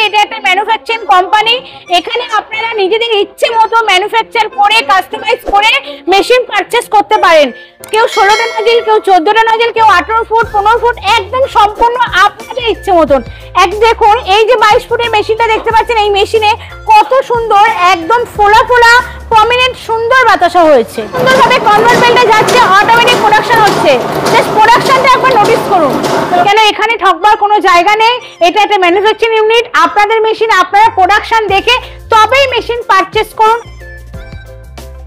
এটা একটা manufacturing company. এখানে আপনারা নিজেদের ইচ্ছে মতো ম্যানুফ্যাকচার করে কাস্টমাইজ করে মেশিন পারচেস করতে পারেন। কেউ 16টা নজল, কেউ 14টা নজল, কেউ 18 ফুট, 15 ফুট, একদম সম্পূর্ণ আপনাদের ইচ্ছে মতন। দেখুন এই যে 22 ফুটের মেশিনটা দেখতে পাচ্ছেন, এই মেশিনে কত সুন্দর একদম ফোলা ফোলা প্রমিনেন্ট সুন্দর বাতাসা হয়েছে। সুন্দরভাবে কনভার্ট বেল্টে যাচ্ছে, অটোমেটিক প্রোডাকশন হচ্ছে। জাস্ট প্রোডাকশনটা একবার নোটিস করুন, কেন এখানে ঠকবার কোনো জায়গা নেই। এটা একটা ম্যানুফ্যাকচারিং ইউনিট। আপনাদের মেশিন আপনারা প্রোডাকশন দেখে তবেই মেশিন পারচেস করুন।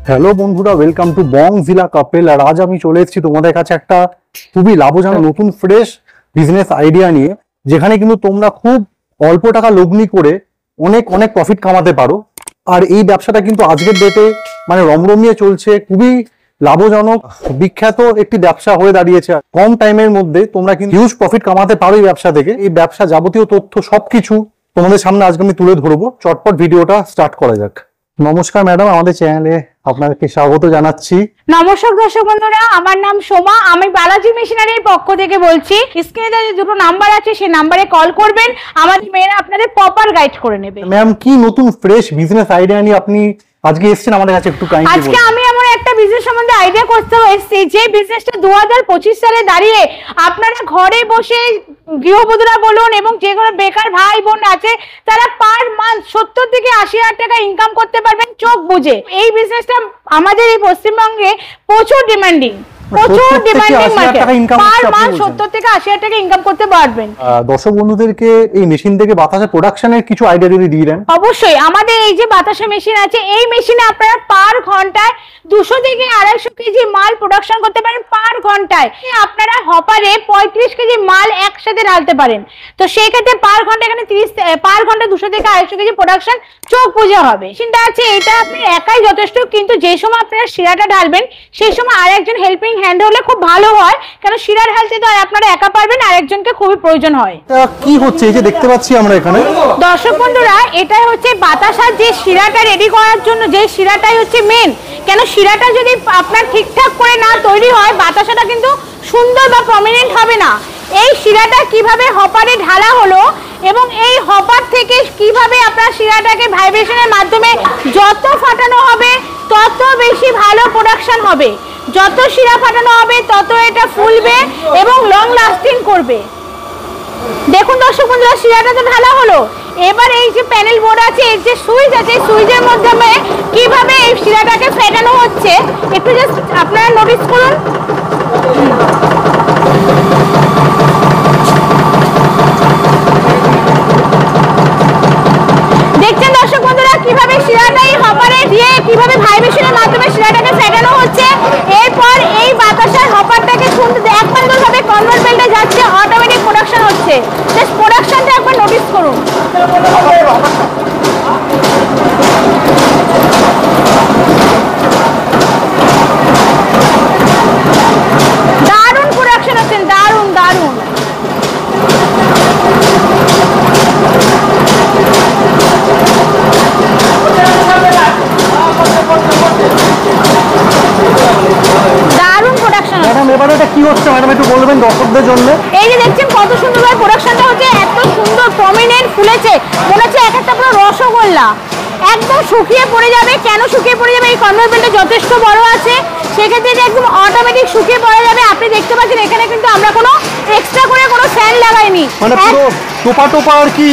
হ্যালো বন্ধুরা, ওয়েলকাম টু বংজিলা কাপেল। আর আজ আমি চলে এসেছি তোমাদের কাছে একটা খুবই লাভজনক নতুন ফ্রেশ বিজনেস আইডিয়া নিয়ে, যেখানে কিন্তু তোমরা খুব অল্প টাকা লগ্নি করে অনেক অনেক প্রফিট কামাতে পারো। আর এই ব্যবসাটা কিন্তু আজকের ডেটে মানে রমরমিয়ে চলছে, খুবই লাভজনক বিখ্যাত একটি ব্যবসা হয়ে দাঁড়িয়েছে। কম টাইমের মধ্যে তোমরা কিন্তু হিউজ প্রফিট কামাতে পারো এই ব্যবসা থেকে। এই ব্যবসা যাবতীয় তথ্য সবকিছু তোমাদের সামনে আজকে আমি তুলে ধরবো। চটপট ভিডিওটা স্টার্ট করা যাক। নমস্কার ম্যাডাম, আমাদের চ্যানেলে আপনাদেরকে স্বাগত জানাচ্ছি। নমস্কার দর্শক বন্ধুরা, আমার নাম সোমা, আমি বালাজি মেশিনারির পক্ষ থেকে বলছি। স্ক্রিনে যে দুটো নাম্বার আছে সেই নাম্বারে কল করবেন, আমাদের মেয়েরা আপনাদের প্রপার গাইড করে নেবে। ম্যাম, কি নতুন ফ্রেশ বিজনেস আইডিয়া নিয়ে আপনি আজকে এসেছেন আমাদের কাছে, একটু কাইন্ডলি বলুন। আজকে আমি এমন একটা বিজনেস সম্বন্ধে আইডিয়া করতে এসেছি, যে বিজনেসটা 2025 সালে দাঁড়িয়ে আপনারা ঘরে বসে গৃহবধূরা বলুন এবং যে কোনো বেকার ভাই বোন আছে, তারা পার মান্থ 70 থেকে 80 হাজার টাকা ইনকাম করতে পারবেন চোখ বুঝে। এই বিজনেসটা আমাদের এই পশ্চিমবঙ্গে প্রচুর ডিমান্ডিং, প্রচুর ডিমান্ডিং মার্কেট। পার মান্থ 70 থেকে 80 হাজার টাকা ইনকাম করতে পারবেন। দর্শক বন্ধুদেরকে এই মেশিন থেকে বাতাসা প্রোডাকশনের কিছু আইডিয়া যদি দিয়ে দেন। অবশ্যই, আমাদের এই যে বাতাসা মেশিন আছে, এই মেশিনে আপনারা পার ঘন্টায় 200 থেকে 250 কেজি মাল প্রোডাকশন করতে পারেন পার ঘন্টায়। আপনারা হপারে 35 কেজি মাল একসাথে ঢালতে পারেন। তো সেই ক্ষেত্রে পার ঘন্টা এখানে পার ঘন্টা 200 থেকে 250 কেজি প্রোডাকশন চোখ বুঝে হবে। মেশিনটা আছে, এটা আপনার একাই যথেষ্ট, কিন্তু যে সময় আপনারা শিরাটা ঢালবেন সেই সময় আরেকজন হেল্পিং হ্যান্ড হলে খুব ভালো হয়, কারণ শিরা ঢালতে তো আর আপনারা একা পারবেন, আরেকজনকে খুবই প্রয়োজন হয়। কি হচ্ছে এই যে দেখতে পাচ্ছি আমরা এখানে? দর্শক বন্ধুরা, এটাই হচ্ছে বাতাসার যে শিরাটা রেডি করার জন্য, যে শিরাটাই হচ্ছে মেন। কেন শিরাটা যদি আপনার ঠিকঠাক করে না তৈরি হয়, বাতাসাটা কিন্তু সুন্দর বা প্রমিনেন্ট হবে না। এই শিরাটা কিভাবে হপারে ঢালা হলো এবং এই হপার থেকে কিভাবে আপনার শিরাটাকে ভাইব্রেশনের মাধ্যমে যত ফাটানো হবে তত বেশি ভালো প্রোডাকশন হবে। যত শিরা ফাটানো হবে তত এটা ফুলবে এবং লং লাস্টিং করবে। দেখুন দর্শক বন্ধুরা, শিরাটা তো ঢালা হলো। এবার এই যে প্যানেল বোর্ড আছে, এর যে সুইচ আছে, সুইচের মাধ্যমে কিভাবে এই শিরাটাকে ফেটানো হচ্ছে একটু জাস্ট আপনারা নোটিস করুন। দেখছেন দর্শক বন্ধুরা, কিভাবে শিরাটাই হপারে দিয়ে কিভাবে ভাইব্রেশনের মাধ্যমে শিরাটাকে ফেটানো হচ্ছে। এরপর এই বাতাসার হপারটাকে একবার ভাবে কনভার্ট বেল্টে যাচ্ছে, অটোমেটিক প্রোডাকশন হচ্ছে। জাস্ট প্রোডাকশনটা একবার নোটিস করুন। দারুণ প্রোডাকশন হচ্ছে, দারুণ দারুণ। দারুণ প্রোডাকশন। ম্যাডাম, এবারে এটা কি হচ্ছে ম্যাডাম একটু বলবেন দর্শকদের জন্য? এই যে দেখছেন কত সুন্দরভাবে প্রোডাকশনটা হচ্ছে, এত সুন্দর প্রমিনেন্ট ফুলেছে, মনে হচ্ছে এক একটা পুরো রসগোল্লা। একদম শুকিয়ে পড়ে যাবে। কেন শুকিয়ে পড়ে যাবে? এই কনভার্ট বেল্টটা যথেষ্ট বড় আছে, সেক্ষেত্রে এটা একদম অটোমেটিক শুকিয়ে পড়ে যাবে। আপনি দেখতে পাচ্ছেন এখানে কিন্তু আমরা কোনো এক্সট্রা করে কোনো ফ্যান লাগাইনি, মানে পুরো টোপা টোপা আর কি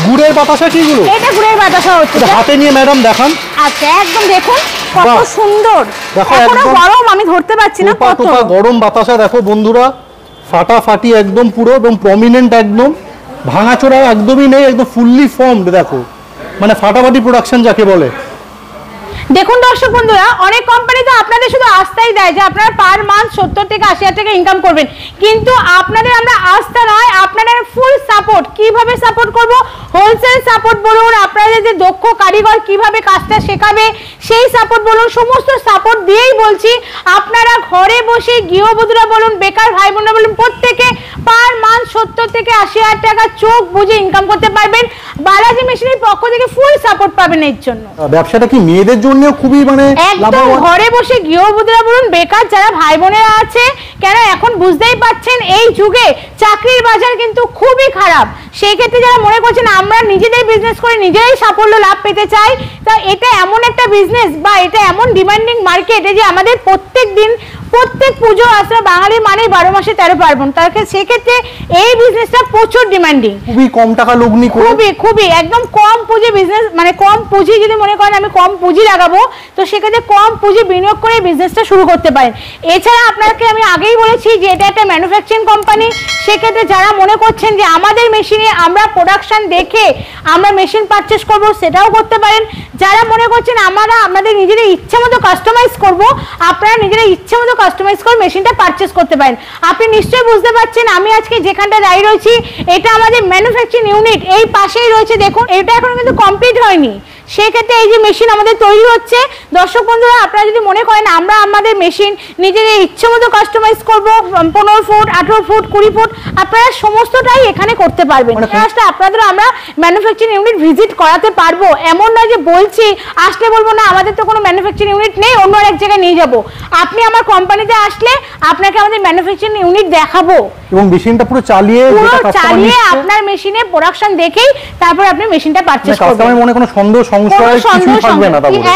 গুড়ের বাতাসা। কি গুলো? এটা গুড়ের বাতাসা হচ্ছে। হাতে নিয়ে ম্যাডাম দেখান। আচ্ছা, একদম দেখুন কত সুন্দর। দেখো এখনো একদম গরম, আমি ধরতে পারছি না। কত গরম বাতাসা দেখো বন্ধুরা, ফাটাফাটি একদম পুরো এবং প্রমিনেন্ট, একদম ভাঙাচোরা একদমই নেই, একদম ফুললি ফর্মড। দেখো মানে ফাটাফাটি প্রোডাকশন যাকে বলে। দেখুন দর্শক বন্ধুরা, অনেক কোম্পানি তো আপনাদের শুধু আস্থাই দেয় যে আপনারা পার মান্থ 70 থেকে 80 হাজার টাকা ইনকাম করবেন, কিন্তু আপনাদের আমরা আস্থা নয়, আপনাদের ফুল সাপোর্ট। কিভাবে সাপোর্ট করব? হোলসেল সাপোর্ট বলুন, আপনাদের যে দক্ষ কারিগর কিভাবে কাজটা শেখাবে সেই সাপোর্ট বলুন, সমস্ত সাপোর্ট দিয়েই বলছি আপনারা ঘরে বসে গৃহবধূরা বলুন, বেকার ভাই বোনরা বলুন, প্রত্যেকে পার মান্থ 70 থেকে 80 হাজার টাকা চোখ বুঝে ইনকাম করতে পারবেন। বালাজি মেশিনের পক্ষ থেকে ফুল সাপোর্ট পাবেন এর জন্য। ব্যবসাটা কি মেয়েদের জন্য খুবই মানে একদম ঘরে বসে গৃহবধূরা বলুন, বেকার যারা ভাই বোনেরা আছে, কেন এখন বুঝতেই পাচ্ছেন এই যুগে চাকরির বাজার কিন্তু খুবই খারাপ। সেই ক্ষেত্রে যারা মনে করছেন আমরা নিজেদের বিজনেস করে নিজেরাই সাফল্য লাভ পেতে চাই। তা এটা এমন একটা বিজনেস বা এটা এমন ডিমান্ডিং মার্কেট যে আমাদের প্রত্যেক পুজো আসলে বাঙালি মানে 12 মাসে 13 পার্বণ, তাকে সেক্ষেত্রে এই বিজনেসটা প্রচুর ডিমান্ডিং। খুবই কম টাকা লগ্নি করে, খুবই একদম কম পুঁজি বিজনেস, মানে কম পুঁজি যদি মনে করেন আমি কম পুঁজি লাগাবো তো সেক্ষেত্রে কম পুঁজি বিনিয়োগ করে বিজনেসটা শুরু করতে পারেন। এছাড়া আপনাকে আমি আগেই বলেছি যে এটা একটা ম্যানুফ্যাকচারিং কোম্পানি, সেক্ষেত্রে যারা মনে করছেন যে আমাদের মেশিনে আমরা প্রোডাকশন দেখে আমরা মেশিন পারচেস করব সেটাও করতে পারেন। যারা মনে করছেন আমরা আমাদের নিজেদের ইচ্ছে মতো কাস্টমাইজ করব, আপনারা নিজেদের ইচ্ছে মতো কাস্টমাইজ করে মেশিনটা পারচেস করতে পারেন। আপনি নিশ্চয়ই বুঝতে পারছেন আমি আজকে যেখানটা দাঁড়িয়ে রয়েছি এটা আমাদের ম্যানুফ্যাকচারিং ইউনিট, এই পাশেই রয়েছে। দেখুন এটা এখনো কিন্তু কমপ্লিট হয়নি, সেক্ষেত্রে এই যে মেশিন আমাদের তৈরি হচ্ছে। দর্শক বন্ধুরা আপনারা যদি মনে করেন আমরা আমাদের মেশিন নিজেদের ইচ্ছে মতো কাস্টমাইজ করবো 15 ফুট 18 ফুট 20 ফুট আপনারা সমস্তটাই এখানে করতে পারবেন। আপনাদের আমরা ম্যানুফ্যাকচারিং ইউনিট ভিজিট করাতে পারবো, এমন নয় যে বলছি আসলে বলবো না আমাদের তো কোনো ম্যানুফ্যাকচারিং ইউনিট নেই, অন্য এক জায়গায় নিয়ে যাব। আপনি আমার কোম্পানিতে আসলে আপনাকে আমাদের ম্যানুফ্যাকচারিং ইউনিট দেখাবো এবং মেশিনটা পুরো চালিয়ে আপনার মেশিনে প্রোডাকশন দেখেই তারপর আপনি মেশিনটা পারচেজ করবেন। কাস্টমারের মনে কোনো সন্দেহ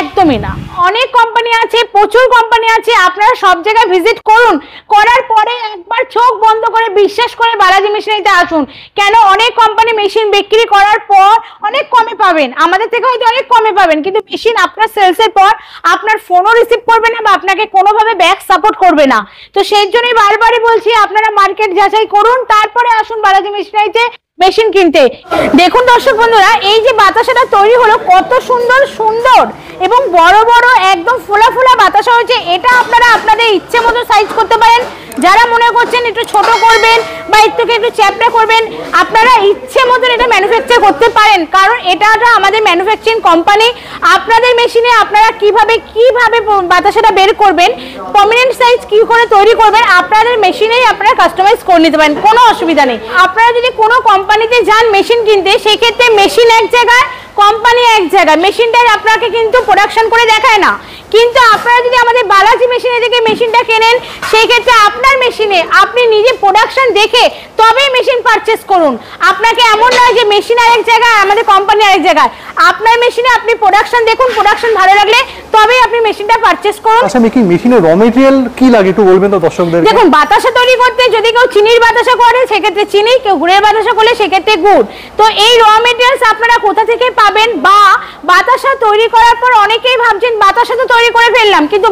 একদমই না। অনেক কোম্পানি আছে, প্রচুর কোম্পানি আছে, আপনারা সব জায়গায় ভিজিট করুন, করার পরে একবার চোখ বন্ধ করে বিশ্বাস করে বালাজি মেশিনারিতে আসুন। কেন অনেক কোম্পানি মেশিন বিক্রি করার পর অনেক কমে পাবেন, আমাদের থেকে হয়তো অনেক কমে পাবেন, কিন্তু মেশিন আপনার সেলসের পর আপনার ফোনও রিসিভ করবে না বা আপনাকে কোনোভাবে ব্যাক সাপোর্ট করবে না। তো সেই জন্যই বারবারই বলছি আপনারা মার্কেট যাচাই করুন, তারপরে আসুন বালাজি মেশিনারিতে মেশিন কিনতে। দেখুন দর্শক বন্ধুরা এই যে বাতাসাটা তৈরি হলো কত সুন্দর সুন্দর এবং বড় বড় একদম ফোলা ফোলা বাতাসা হয়েছে। এটা আপনারা আপনাদের ইচ্ছে মতো সাইজ করতে পারেন। যারা মনে করছেন একটু ছোট করবেন বা একটু চ্যাপটা করবেন আপনারা ইচ্ছে মতন এটা ম্যানুফ্যাকচার করতে পারেন, কারণ এটা আমাদের ম্যানুফ্যাকচারিং কোম্পানি। আপনাদের মেশিনে আপনারা কিভাবে বাতাসাটা বের করবেন, পার্মানেন্ট সাইজ কি করে তৈরি করবেন আপনাদের মেশিনেই আপনারা কাস্টমাইজ করে নিতে পারেন, কোনো অসুবিধা নেই। আপনারা যদি কোনো কোম্পানিতে যান মেশিন কিনতে সেক্ষেত্রে মেশিন এক জায়গায় কোম্পানি এক জায়গায়, মেশিনটা আপনাকে কিন্তু প্রোডাকশন করে দেখায় না। কিন্তু আপনারা যদি আমাদের বালাজি মেশিনে থেকে মেশিনটা কেনেন সেই ক্ষেত্রে আপনার মেশিনে আপনি নিজে প্রোডাকশন দেখে তবেই মেশিন পারচেজ করুন। আপনাকে এমন নয় যে মেশিন আরেক জায়গায় আমাদের কোম্পানি আরেক জায়গায়, আপনার মেশিনে আপনি প্রোডাকশন দেখুন, প্রোডাকশন ভালো লাগলে তবেই আপনি মেশিনটা পারচেজ করুন। আচ্ছা মেকি মেশিনে র মেটেরিয়াল কি লাগে একটু বলবেন তো দর্শকদের। দেখুন বাতাসা তৈরি করতে যদি কেউ চিনির বাতাসা করে সেক্ষেত্রে চিনি, কেউ গুড়ের বাতাসা করলে সেক্ষেত্রে গুড়। তো এই র মেটেরিয়ালস আপনারা কোথা থেকে পাবেন, বা বাতাসা তৈরি করার পর অনেকেই ভাবছেন বাতাসা তো তৈরি করে ফেললাম কিন্তু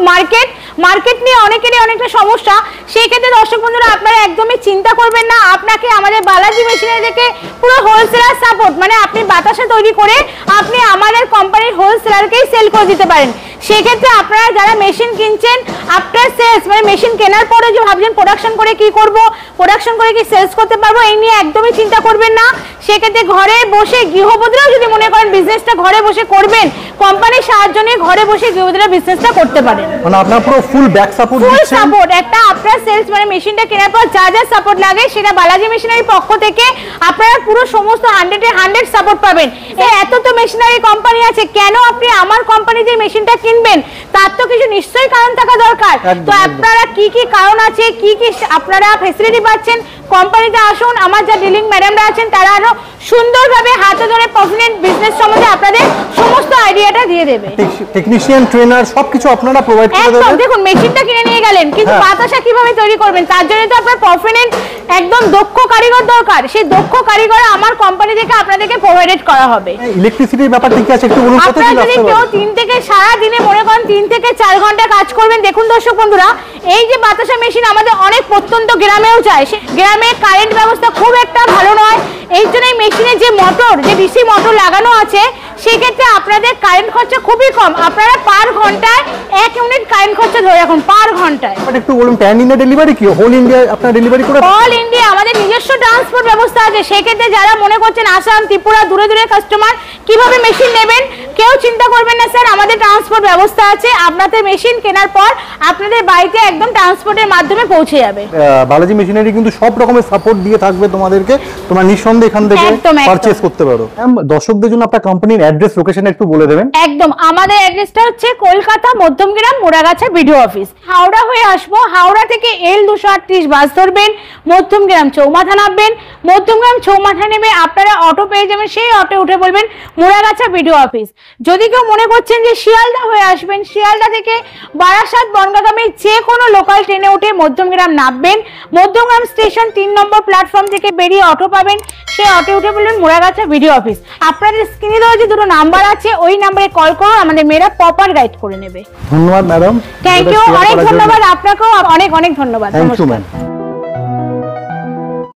মার্কেট নিয়ে অনেকেরই অনেকটা সমস্যা। সেই ক্ষেত্রে দর্শক বন্ধুরা আপনারা একদমই চিন্তা করবেন না, আপনাকে আমাদের বালাজি মেশিনারি থেকে পুরো হোলসেলার সাপোর্ট, মানে আপনি বাতাসা তৈরি করে আপনি আমাদের কোম্পানির হোলসেলারকেই সেল করে দিতে পারেন। সেক্ষেত্রে আপনারা যারা মেশিন কিনছেন আফটার সেলস, মানে মেশিন কেনার পরে যে ভাবছেন প্রোডাকশন করে কি করব, প্রোডাকশন করে কি সেলস করতে পারবো, এই নিয়ে একদমই চিন্তা করবেন না। সেক্ষেত্রে ঘরে বসে গৃহবধূরাও যদি মনে করেন বিজনেসটা ঘরে বসে করবেন, কোম্পানির সাহায্য নিয়ে ঘরে বসে গৃহবধূরা বিজনেসটা করতে পারেন। মানে আপনার পুরো ফুল ব্যাক সাপোর্ট দিচ্ছেন। ফুল সাপোর্ট একটা আফটার সেলস, মানে মেশিনটা কেনার পর যা যা সাপোর্ট লাগে সেটা বালাজি মেশিনারির পক্ষ থেকে আপনারা পুরো সমস্ত 100 সাপোর্ট পাবেন। এত তো মেশিনারি কোম্পানি আছে, কেন আপনি আমার কোম্পানিতে মেশিনটা কিনবেন, তার তো কিছু নিশ্চয়ই কারণ থাকা দরকার। তো আপনারা কি কি কারণ আছে, কি কি আপনারা ফ্যাসিলিটি পাচ্ছেন, কোম্পানিতে আসুন, আমার যা ডিলিং ম্যাডামরা আছেন তারা আরো সুন্দরভাবে হাতে ধরে প্রফিটেন্ট বিজনেস সম্বন্ধে আপনাদের সমস্ত আইডিয়াটা দিয়ে দেবে। টেকনিশিয়ান ট্রেনার সবকিছু আপনারা প্রোভাইড করে দেবেন। দেখুন মেশিনটা কিনে নিয়ে গেলেন কিন্তু বাতাসা কিভাবে তৈরি করবেন তার জন্য তো আপনার প্রফিটেন্ট একদম দক্ষ কারিগর দরকার। সেই দক্ষ কারিগর আমার কোম্পানি থেকে আপনাদেরকে প্রোভাইডেড করা হবে। ইলেকট্রিসিটির ব্যাপার ঠিক আছে, একটু বলুন কত কি লাগবে। কেউ 3 থেকে সারা দিনে মনে করেন 3 থেকে 4 ঘন্টা কাজ করবেন। দেখুন দর্শক বন্ধুরা এই যে বাতাসা মেশিন আমাদের অনেক প্রত্যন্ত গ্রামেও যায়, গ্রামে কারেন্ট ব্যবস্থা খুব একটা ভালো নয়, এই জন্য এই মেশিনে যে মোটর, যে ডিসি মোটর লাগানো আছে সেক্ষেত্রে আপনাদের কারেন্ট খরচা খুবই কম। আপনারা পার ঘন্টায় 1 ইউনিট কারেন্ট খরচা ধরে রাখুন পার ঘন্টায়। একটু বলুন প্যান ইন্ডিয়া ডেলিভারি কি হোল ইন্ডিয়া আপনারা ডেলিভারি করে? অল ইন্ডিয়া আমাদের নিজস্ব ট্রান্সপোর্ট ব্যবস্থা আছে। সেক্ষেত্রে যারা মনে করছেন আসাম ত্রিপুরা দূরে দূরে কাস্টমার কিভাবে মেশিন নেবেন কেউ চিন্তা করবেন না স্যার, আমাদের ট্রান্সপোর্ট ব্যবস্থা আছে। আপনাদের মেশিন কেনার পর আপনাদের বাড়িতে একদম ট্রান্সপোর্টের মাধ্যমে পৌঁছে যাবে। বালাজি মেশিনারি কিন্তু সব রকমের সাপোর্ট দিয়ে থাকবে তোমাদেরকে, তোমরা নিঃসন্দেহে এখান থেকে পারচেজ করতে পারো। দর্শকদের জন্য আপনার কোম্পানির অ্যাড্রেস লোকেশন একটু বলে দেবেন। একদম, আমাদের অ্যাড্রেসটা হচ্ছে কলকাতা মধ্যমগ্রাম মোড়াগাছা বিডিও অফিস। হাওড়া হয়ে আসবো, হাওড়া থেকে L238 বাস ধরবেন, মধ্যমগ্রাম চৌমাথা নামবেন, মধ্যমগ্রাম চৌমাথা নেমে আপনারা অটো পেয়ে যাবেন, সেই অটো উঠে বলবেন মোড়াগাছা বিডিও অফিস। যদি কেউ মনে করছেন যে শিয়ালদা হয়ে আসবেন, শিয়ালদা থেকে বারাসাত বনগাঁগামী যে কোনো লোকাল ট্রেনে উঠে মধ্যমগ্রাম নামবেন, মধ্যমগ্রাম স্টেশন 3 নম্বর প্ল্যাটফর্ম থেকে বেরিয়ে অটো পাবেন, সেই অটো উঠে বলবেন মোড়াগাছা বিডিও অফিস। আপনাদের স্ক্রিনে দেওয়া যে দুটো নাম্বার আছে ওই নাম্বারে কল করুন, আমাদের মেয়েরা প্রপার গাইড করে নেবে। ধন্যবাদ ম্যাডাম। থ্যাংক ইউ, অনেক ধন্যবাদ আপনাকেও, অনেক অনেক ধন্যবাদ। Thank you ma'am.